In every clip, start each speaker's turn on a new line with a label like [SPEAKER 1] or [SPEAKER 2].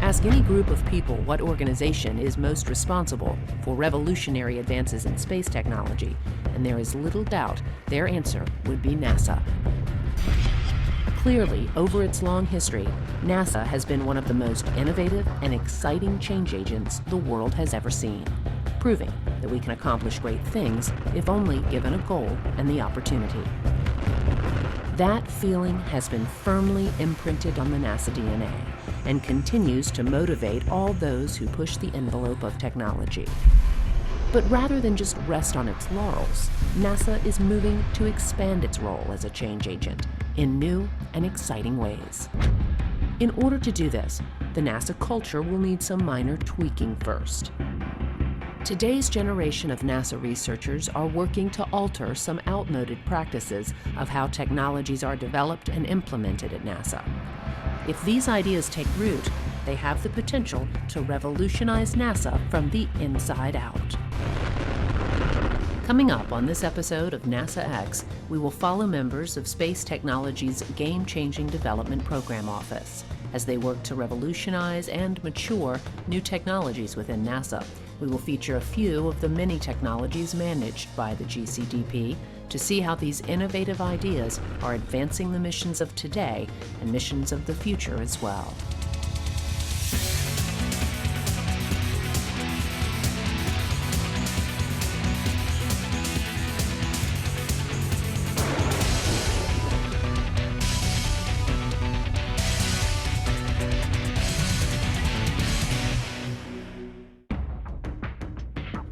[SPEAKER 1] Ask any group of people what organization is most responsible for revolutionary advances in space technology, and there is little doubt their answer would be NASA. Clearly, over its long history, NASA has been one of the most innovative and exciting change agents the world has ever seen, proving that we can accomplish great things if only given a goal and the opportunity. That feeling has been firmly imprinted on the NASA DNA and continues to motivate all those who push the envelope of technology. But rather than just rest on its laurels, NASA is moving to expand its role as a change agent in new and exciting ways. In order to do this, the NASA culture will need some minor tweaking first. Today's generation of NASA researchers are working to alter some outmoded practices of how technologies are developed and implemented at NASA. If these ideas take root, they have the potential to revolutionize NASA from the inside out. Coming up on this episode of NASA X, we will follow members of Space Technology's Game-Changing Development Program Office as they work to revolutionize and mature new technologies within NASA. We will feature a few of the many technologies managed by the GCDP to see how these innovative ideas are advancing the missions of today and missions of the future as well.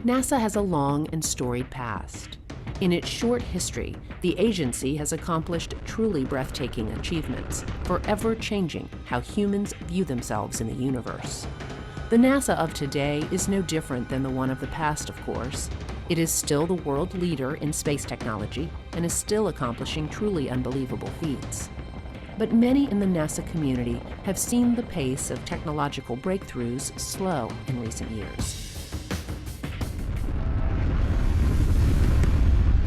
[SPEAKER 1] NASA has a long and storied past. In its short history, the agency has accomplished truly breathtaking achievements, forever changing how humans view themselves in the universe. The NASA of today is no different than the one of the past, of course. It is still the world leader in space technology and is still accomplishing truly unbelievable feats. But many in the NASA community have seen the pace of technological breakthroughs slow in recent years.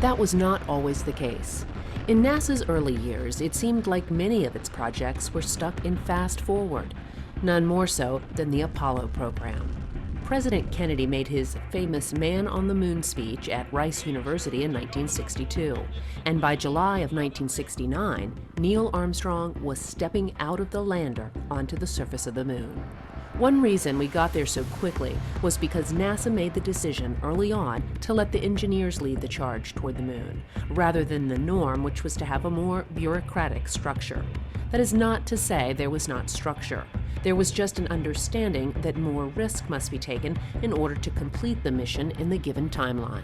[SPEAKER 1] That was not always the case. In NASA's early years, it seemed like many of its projects were stuck in fast forward, none more so than the Apollo program. President Kennedy made his famous Man on the Moon speech at Rice University in 1962, and by July of 1969, Neil Armstrong was stepping out of the lander onto the surface of the moon. One reason we got there so quickly was because NASA made the decision early on to let the engineers lead the charge toward the moon, rather than the norm, which was to have a more bureaucratic structure. That is not to say there was not structure. There was just an understanding that more risk must be taken in order to complete the mission in the given timeline.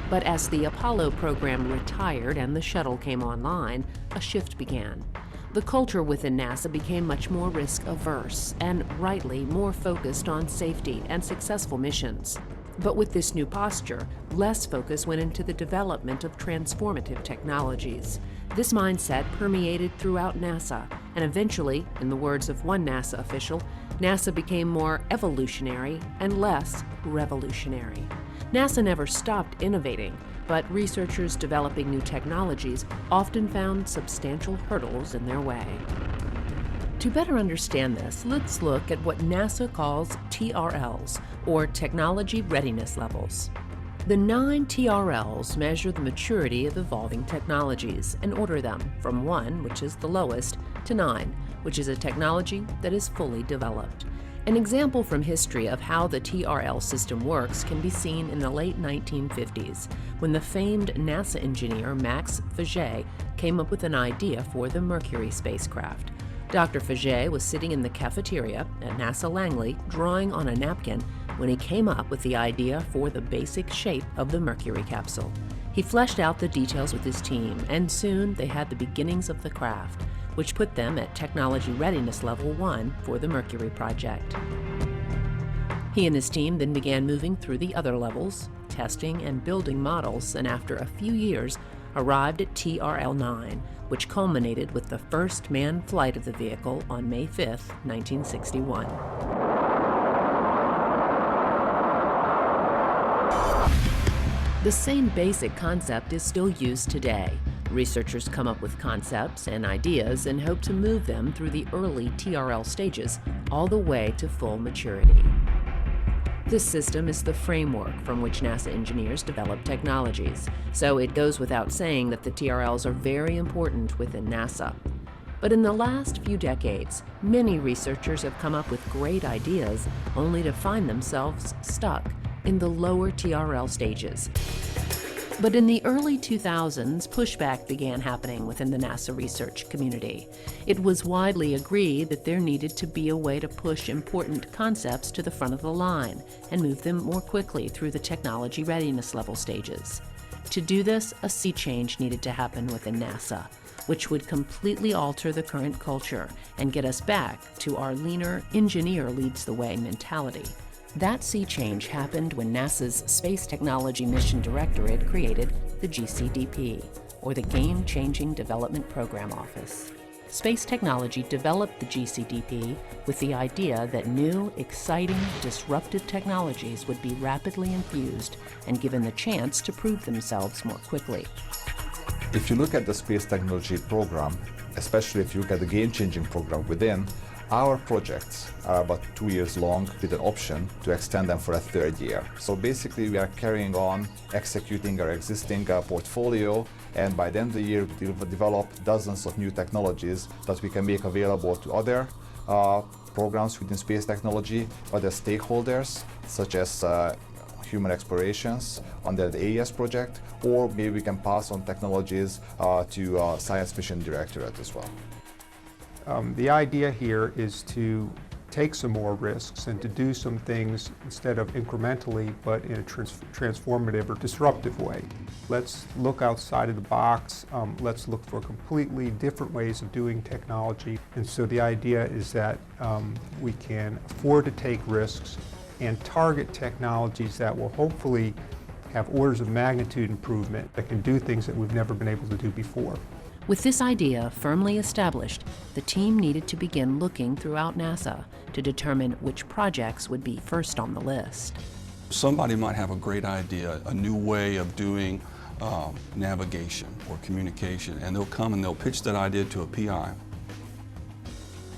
[SPEAKER 1] But as the Apollo program retired and the shuttle came online, a shift began. The culture within NASA became much more risk-averse and, rightly, more focused on safety and successful missions. But with this new posture, less focus went into the development of transformative technologies. This mindset permeated throughout NASA, and eventually, in the words of one NASA official, NASA became more evolutionary and less revolutionary. NASA never stopped innovating, but researchers developing new technologies often found substantial hurdles in their way. To better understand this, let's look at what NASA calls TRLs, or Technology Readiness Levels. The 9 TRLs measure the maturity of evolving technologies and order them from 1, which is the lowest, to 9, which is a technology that is fully developed. An example from history of how the TRL system works can be seen in the late 1950s, when the famed NASA engineer Max Faget came up with an idea for the Mercury spacecraft. Dr. Faget was sitting in the cafeteria at NASA Langley drawing on a napkin when he came up with the idea for the basic shape of the Mercury capsule. He fleshed out the details with his team, and soon they had the beginnings of the craft, which put them at Technology Readiness Level 1 for the Mercury project. He and his team then began moving through the other levels, testing and building models, and after a few years arrived at TRL 9, which culminated with the first manned flight of the vehicle on May 5, 1961. The same basic concept is still used today. Researchers come up with concepts and ideas and hope to move them through the early TRL stages all the way to full maturity. This system is the framework from which NASA engineers develop technologies, so it goes without saying that the TRLs are very important within NASA. But in the last few decades, many researchers have come up with great ideas only to find themselves stuck in the lower TRL stages. But in the early 2000s, pushback began happening within the NASA research community. It was widely agreed that there needed to be a way to push important concepts to the front of the line and move them more quickly through the technology readiness level stages. To do this, a sea change needed to happen within NASA, which would completely alter the current culture and get us back to our leaner, engineer leads the way mentality. That sea change happened when NASA's Space Technology Mission Directorate created the GCDP, or the Game Changing Development Program Office. Space Technology developed the GCDP with the idea that new, exciting, disruptive technologies would be rapidly infused and given the chance to prove themselves more quickly.
[SPEAKER 2] If you look at the Space Technology Program, especially if you look at the Game Changing Program within, our projects are about 2 years long with an option to extend them for a third year. So basically we are carrying on executing our existing portfolio, and by the end of the year we will develop dozens of new technologies that we can make available to other programs within space technology, other stakeholders such as human explorations under the AES project, or maybe we can pass on technologies to Science Mission Directorate as well.
[SPEAKER 3] The idea here is to take some more risks and to do some things instead of incrementally, but in a transformative or disruptive way. Let's look outside of the box. Let's look for completely different ways of doing technology. And so the idea is that we can afford to take risks and target technologies that will hopefully have orders of magnitude improvement that can do things that we've never been able to do before.
[SPEAKER 1] With this idea firmly established, the team needed to begin looking throughout NASA to determine which projects would be first on the list.
[SPEAKER 4] Somebody might have a great idea, a new way of doing navigation or communication, and they'll come and they'll pitch that idea to a PI.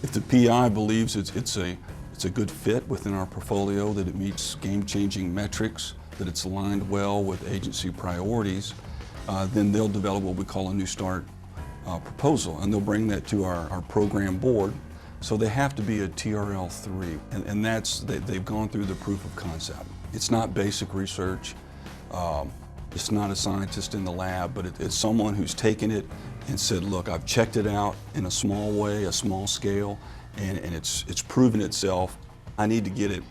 [SPEAKER 4] If the PI believes it's a good fit within our portfolio, that it meets game-changing metrics, that it's aligned well with agency priorities, then they'll develop what we call a New Start proposal, and they'll bring that to our program board. So they have to be a TRL3, and they've gone through the proof of concept. It's not basic research, it's not a scientist in the lab, but it's someone who's taken it and said, look, I've checked it out in a small way, a small scale, and it's proven itself. I need to get it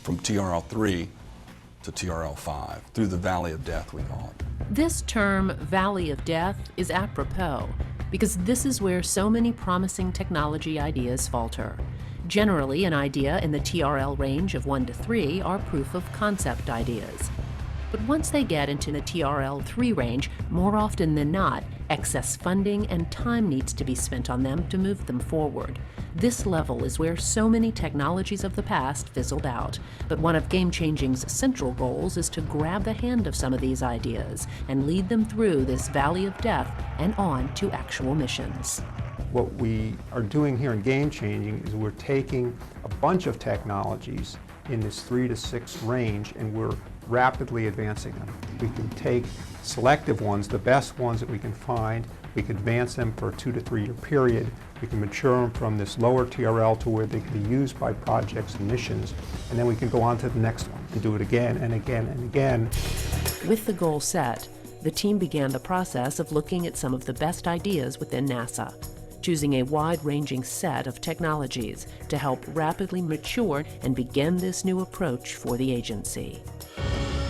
[SPEAKER 4] from TRL3 to TRL5, through the Valley of Death, we call it.
[SPEAKER 1] This term, Valley of Death, is apropos because this is where so many promising technology ideas falter. Generally, an idea in the TRL range of 1 to 3 are proof of concept ideas. But once they get into the TRL3 range, more often than not, excess funding and time needs to be spent on them to move them forward. This level is where so many technologies of the past fizzled out, but one of Game Changing's central goals is to grab the hand of some of these ideas and lead them through this valley of death and on to actual missions.
[SPEAKER 3] What we are doing here in Game Changing is we're taking a bunch of technologies in this 3 to 6 range, and we're rapidly advancing them. We can take selective ones, the best ones that we can find, we can advance them for a 2 to 3 year period, we can mature them from this lower TRL to where they can be used by projects and missions, and then we can go on to the next one and do it again and again and again.
[SPEAKER 1] With the goal set, the team began the process of looking at some of the best ideas within NASA, choosing a wide-ranging set of technologies to help rapidly mature and begin this new approach for the agency.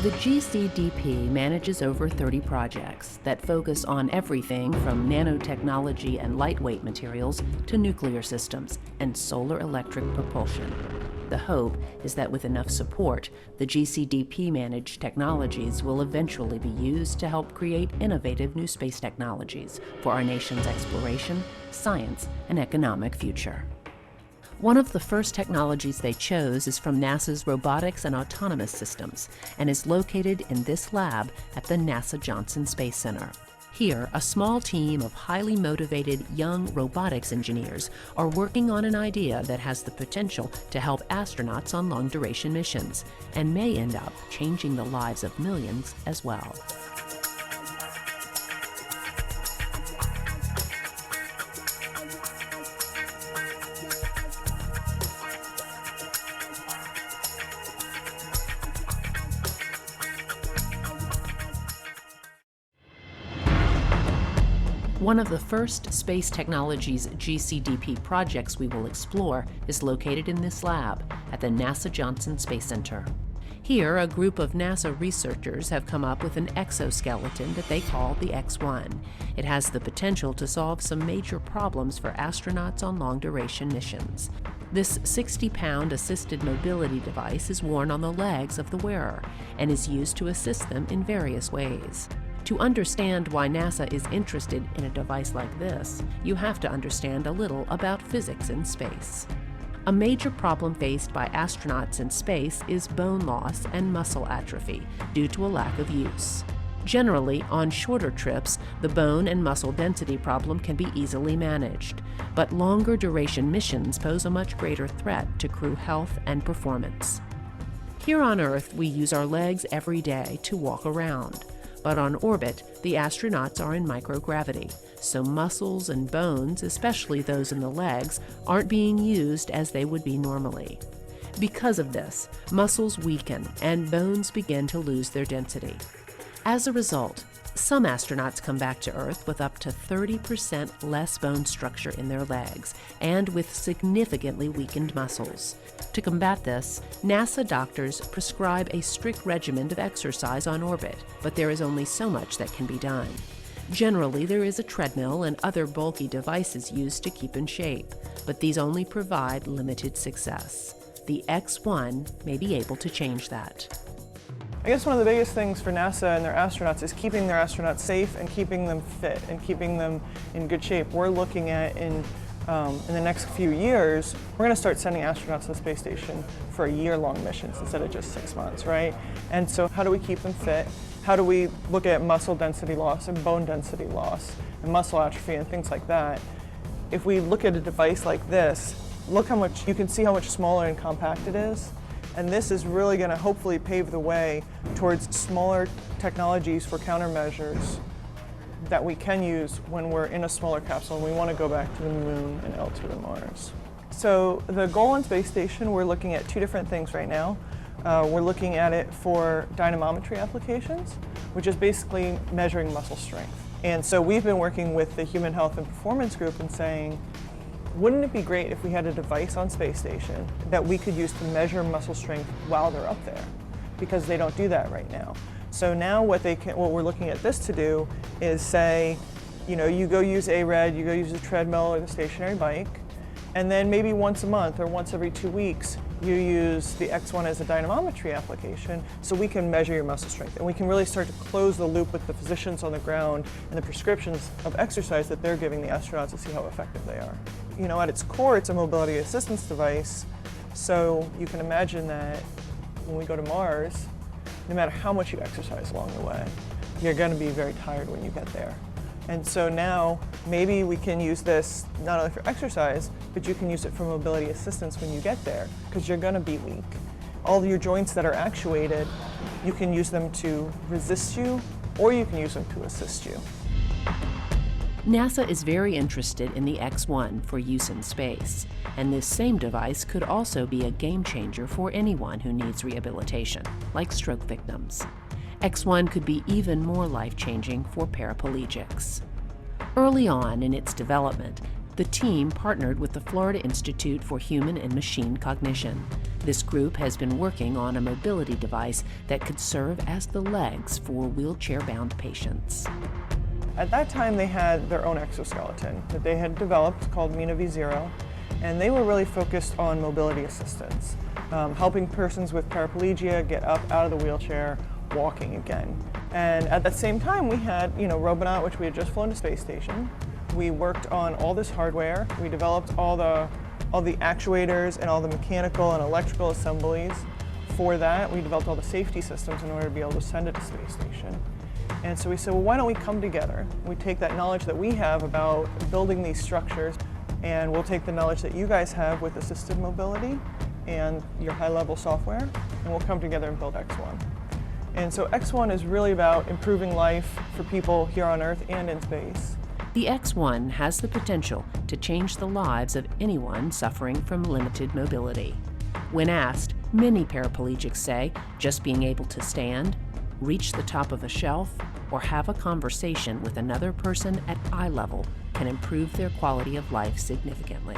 [SPEAKER 1] The GCDP manages over 30 projects that focus on everything from nanotechnology and lightweight materials to nuclear systems and solar electric propulsion. The hope is that with enough support, the GCDP-managed technologies will eventually be used to help create innovative new space technologies for our nation's exploration, science, and economic future. One of the first technologies they chose is from NASA's Robotics and Autonomous Systems and is located in this lab at the NASA Johnson Space Center. Here, a small team of highly motivated young robotics engineers are working on an idea that has the potential to help astronauts on long-duration missions and may end up changing the lives of millions as well. One of the first Space Technologies GCDP projects we will explore is located in this lab at the NASA Johnson Space Center. Here, a group of NASA researchers have come up with an exoskeleton that they call the X-1. It has the potential to solve some major problems for astronauts on long-duration missions. This 60-pound assisted mobility device is worn on the legs of the wearer and is used to assist them in various ways. To understand why NASA is interested in a device like this, you have to understand a little about physics in space. A major problem faced by astronauts in space is bone loss and muscle atrophy due to a lack of use. Generally, on shorter trips, the bone and muscle density problem can be easily managed, but longer duration missions pose a much greater threat to crew health and performance. Here on Earth, we use our legs every day to walk around. But on orbit, the astronauts are in microgravity, so muscles and bones, especially those in the legs, aren't being used as they would be normally. Because of this, muscles weaken and bones begin to lose their density. As a result, some astronauts come back to Earth with up to 30% less bone structure in their legs and with significantly weakened muscles. To combat this, NASA doctors prescribe a strict regimen of exercise on orbit, but there is only so much that can be done. Generally, there is a treadmill and other bulky devices used to keep in shape, but these only provide limited success. The X-1 may be able to change that.
[SPEAKER 5] I guess one of the biggest things for NASA and their astronauts is keeping their astronauts safe and keeping them fit and keeping them in good shape. We're looking at in the next few years, we're going to start sending astronauts to the space station for year-long missions instead of just 6 months, right? And so how do we keep them fit? How do we look at muscle density loss and bone density loss and muscle atrophy and things like that? If we look at a device like this, look how much, you can see how much smaller and compact it is. And this is really going to hopefully pave the way towards smaller technologies for countermeasures that we can use when we're in a smaller capsule and we want to go back to the moon and L2 and Mars. So the goal on space station, we're looking at two different things right now. We're looking at it for dynamometry applications, which is basically measuring muscle strength. And so we've been working with the Human Health and Performance Group and saying, wouldn't it be great if we had a device on space station that we could use to measure muscle strength while they're up there? Because they don't do that right now. So now what we're looking at this to do is say, you go use ARED, you go use a treadmill or the stationary bike, and then maybe once a month or once every 2 weeks, you use the X-1 as a dynamometry application so we can measure your muscle strength. And we can really start to close the loop with the physicians on the ground and the prescriptions of exercise that they're giving the astronauts to see how effective they are. At its core, it's a mobility assistance device, so you can imagine that when we go to Mars, no matter how much you exercise along the way, you're going to be very tired when you get there. And so now, maybe we can use this not only for exercise, but you can use it for mobility assistance when you get there, because you're going to be weak. All of your joints that are actuated, you can use them to resist you, or you can use them to assist you.
[SPEAKER 1] NASA is very interested in the X-1 for use in space, and this same device could also be a game changer for anyone who needs rehabilitation, like stroke victims. X-1 could be even more life-changing for paraplegics. Early on in its development, the team partnered with the Florida Institute for Human and Machine Cognition. This group has been working on a mobility device that could serve as the legs for wheelchair-bound patients.
[SPEAKER 5] At that time, they had their own exoskeleton that they had developed called Mina V0, and they were really focused on mobility assistance, helping persons with paraplegia get up out of the wheelchair, walking again. And at that same time, we had, Robonaut, which we had just flown to space station. We worked on all this hardware. We developed all the actuators and all the mechanical and electrical assemblies for that. We developed all the safety systems in order to be able to send it to space station. And so we said, well, why don't we come together? We take that knowledge that we have about building these structures, and we'll take the knowledge that you guys have with assisted mobility and your high-level software, and we'll come together and build X1. And so X1 is really about improving life for people here on Earth and in space.
[SPEAKER 1] The X1 has the potential to change the lives of anyone suffering from limited mobility. When asked, many paraplegics say just being able to stand, reach the top of a shelf, or have a conversation with another person at eye level can improve their quality of life significantly.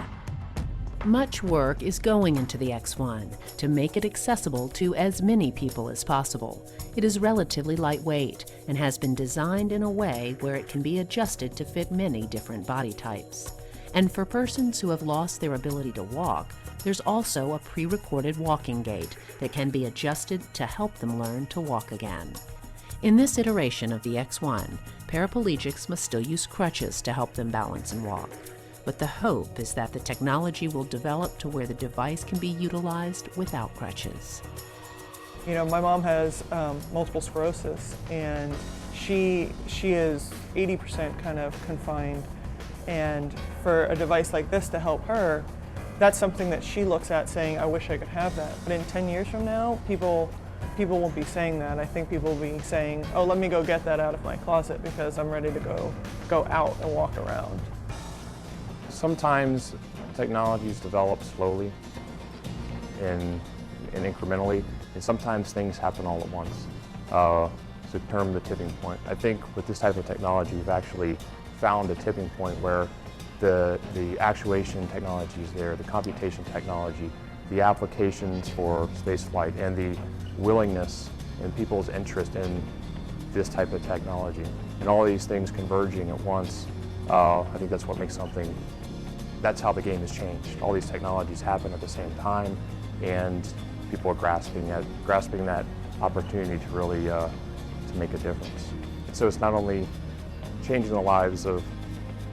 [SPEAKER 1] Much work is going into the X1 to make it accessible to as many people as possible. It is relatively lightweight and has been designed in a way where it can be adjusted to fit many different body types. And for persons who have lost their ability to walk, there's also a pre-recorded walking gait that can be adjusted to help them learn to walk again. In this iteration of the X1, paraplegics must still use crutches to help them balance and walk. But the hope is that the technology will develop to where the device can be utilized without crutches.
[SPEAKER 5] You know, my mom has multiple sclerosis, and she is 80% kind of confined. And for a device like this to help her, that's something that she looks at saying, I wish I could have that. But in 10 years from now, people won't be saying that. I think people will be saying, oh, let me go get that out of my closet because I'm ready to go out and walk around.
[SPEAKER 6] Sometimes technologies develop slowly and incrementally, and sometimes things happen all at once. It's a term, the tipping point. I think with this type of technology, we've actually found a tipping point where the actuation technology is there, the computation technology, the applications for spaceflight, and the willingness and people's interest in this type of technology. And all these things converging at once, I think that's what makes something, that's how the game has changed. All these technologies happen at the same time, and people are grasping that opportunity to really to make a difference. So it's not only changing the lives of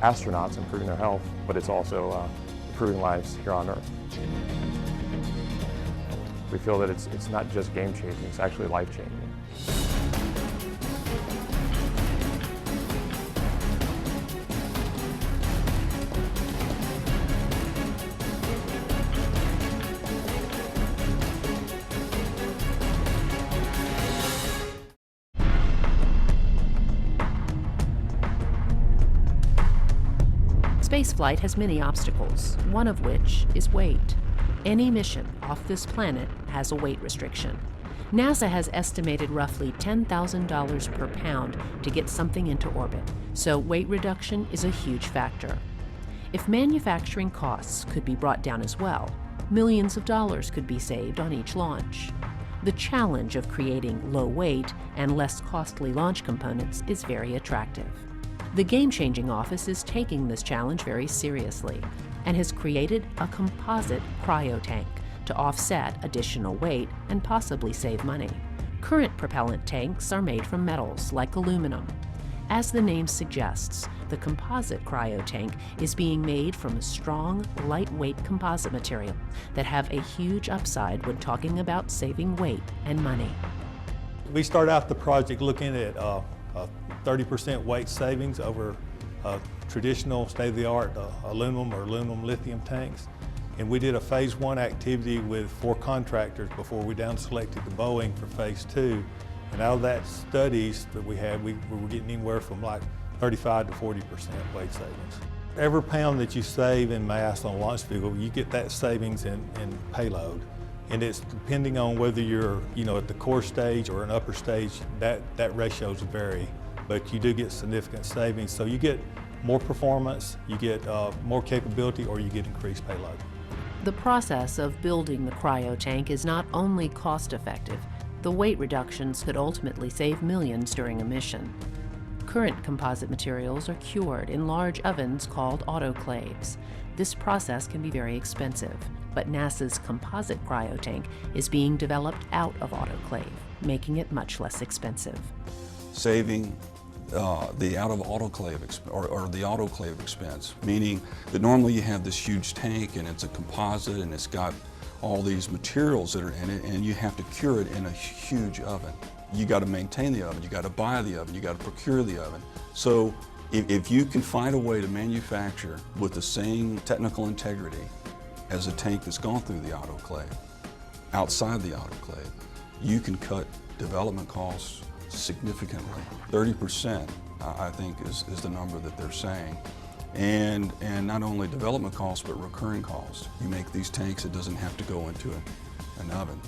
[SPEAKER 6] astronauts, improving their health, but it's also improving lives here on Earth. We feel that it's not just game-changing, it's actually life-changing.
[SPEAKER 1] Spaceflight has many obstacles, one of which is weight. Any mission off this planet has a weight restriction. NASA has estimated roughly $10,000 per pound to get something into orbit, so weight reduction is a huge factor. If manufacturing costs could be brought down as well, millions of dollars could be saved on each launch. The challenge of creating low weight and less costly launch components is very attractive. The Game-Changing Office is taking this challenge very seriously and has created a composite cryotank to offset additional weight and possibly save money. Current propellant tanks are made from metals like aluminum. As the name suggests, the composite cryotank is being made from a strong, lightweight composite material that have a huge upside when talking about saving weight and money.
[SPEAKER 7] We start out the project looking at 30% weight savings over traditional state-of-the-art aluminum or aluminum lithium tanks. And we did a phase 1 activity with 4 contractors before we down selected the Boeing for phase 2. And out of that studies that we had, we were getting anywhere from like 35 to 40% weight savings. Every pound that you save in mass on a launch vehicle, you get that savings in payload. And it's depending on whether you're at the core stage or an upper stage, that ratios vary. But you do get significant savings. So you get more performance, you get more capability, or you get increased payload.
[SPEAKER 1] The process of building the cryotank is not only cost-effective, the weight reductions could ultimately save millions during a mission. Current composite materials are cured in large ovens called autoclaves. This process can be very expensive, but NASA's composite cryotank is being developed out of autoclave, making it much less expensive.
[SPEAKER 4] Saving the out of autoclave or the autoclave expense, meaning that normally you have this huge tank and it's a composite and it's got all these materials that are in it and you have to cure it in a huge oven. you got to maintain the oven, you got to buy the oven, you got to procure the oven. So if you can find a way to manufacture with the same technical integrity as a tank that's gone through the autoclave, outside the autoclave, you can cut development costs significantly. 30%, I think, is the number that they're saying. And not only development costs, but recurring costs. You make these tanks, it doesn't have to go into an oven.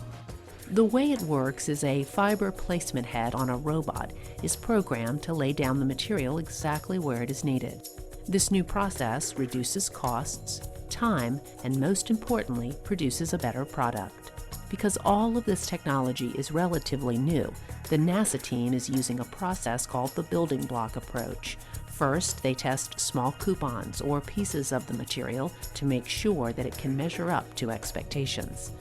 [SPEAKER 1] The way it works is a fiber placement head on a robot is programmed to lay down the material exactly where it is needed. This new process reduces costs, time, and most importantly, produces a better product. Because all of this technology is relatively new, the NASA team is using a process called the building block approach. First, they test small coupons or pieces of the material to make sure that it can measure up to expectations.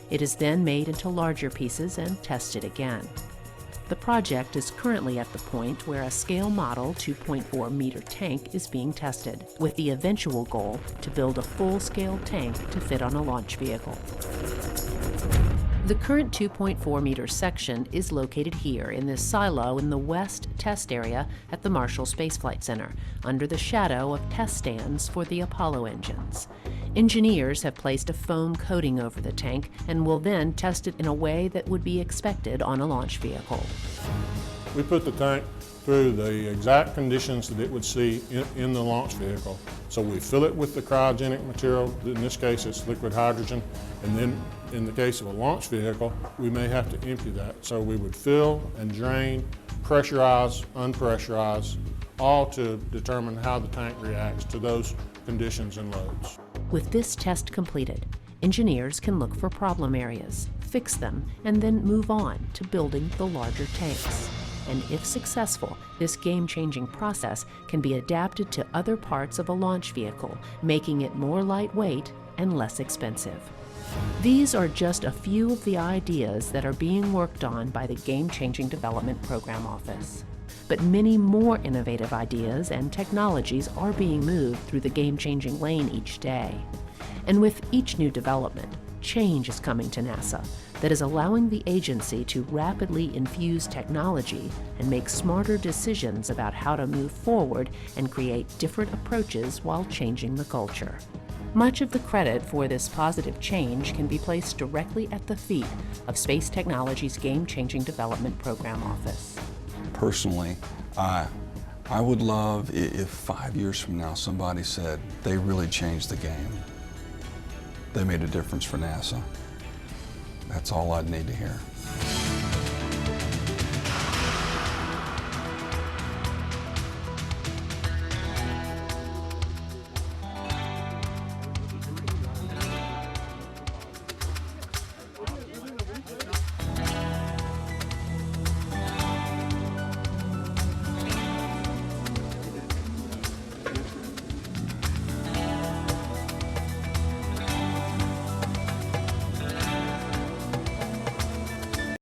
[SPEAKER 1] It is then made into larger pieces and tested again. The project is currently at the point where a scale model 2.4 meter tank is being tested, with the eventual goal to build a full-scale tank to fit on a launch vehicle. The current 2.4 meter section is located here in this silo in the west test area at the Marshall Space Flight Center, under the shadow of test stands for the Apollo engines. Engineers have placed a foam coating over the tank and will then test it in a way that would be expected on a launch vehicle.
[SPEAKER 8] We put the tank through the exact conditions that it would see in the launch vehicle. So we fill it with the cryogenic material, in this case it's liquid hydrogen, and then in the case of a launch vehicle, we may have to empty that. So we would fill and drain, pressurize, unpressurize, all to determine how the tank reacts to those conditions and loads.
[SPEAKER 1] With this test completed, engineers can look for problem areas, fix them, and then move on to building the larger tanks. And if successful, this game-changing process can be adapted to other parts of a launch vehicle, making it more lightweight and less expensive. These are just a few of the ideas that are being worked on by the Game-Changing Development Program Office. But many more innovative ideas and technologies are being moved through the game-changing lane each day. And with each new development, change is coming to NASA that is allowing the agency to rapidly infuse technology and make smarter decisions about how to move forward and create different approaches while changing the culture. Much of the credit for this positive change can be placed directly at the feet of Space Technology's Game-Changing Development Program Office.
[SPEAKER 4] Personally, I would love if 5 years from now somebody said they really changed the game. They made a difference for NASA. That's all I'd need to hear.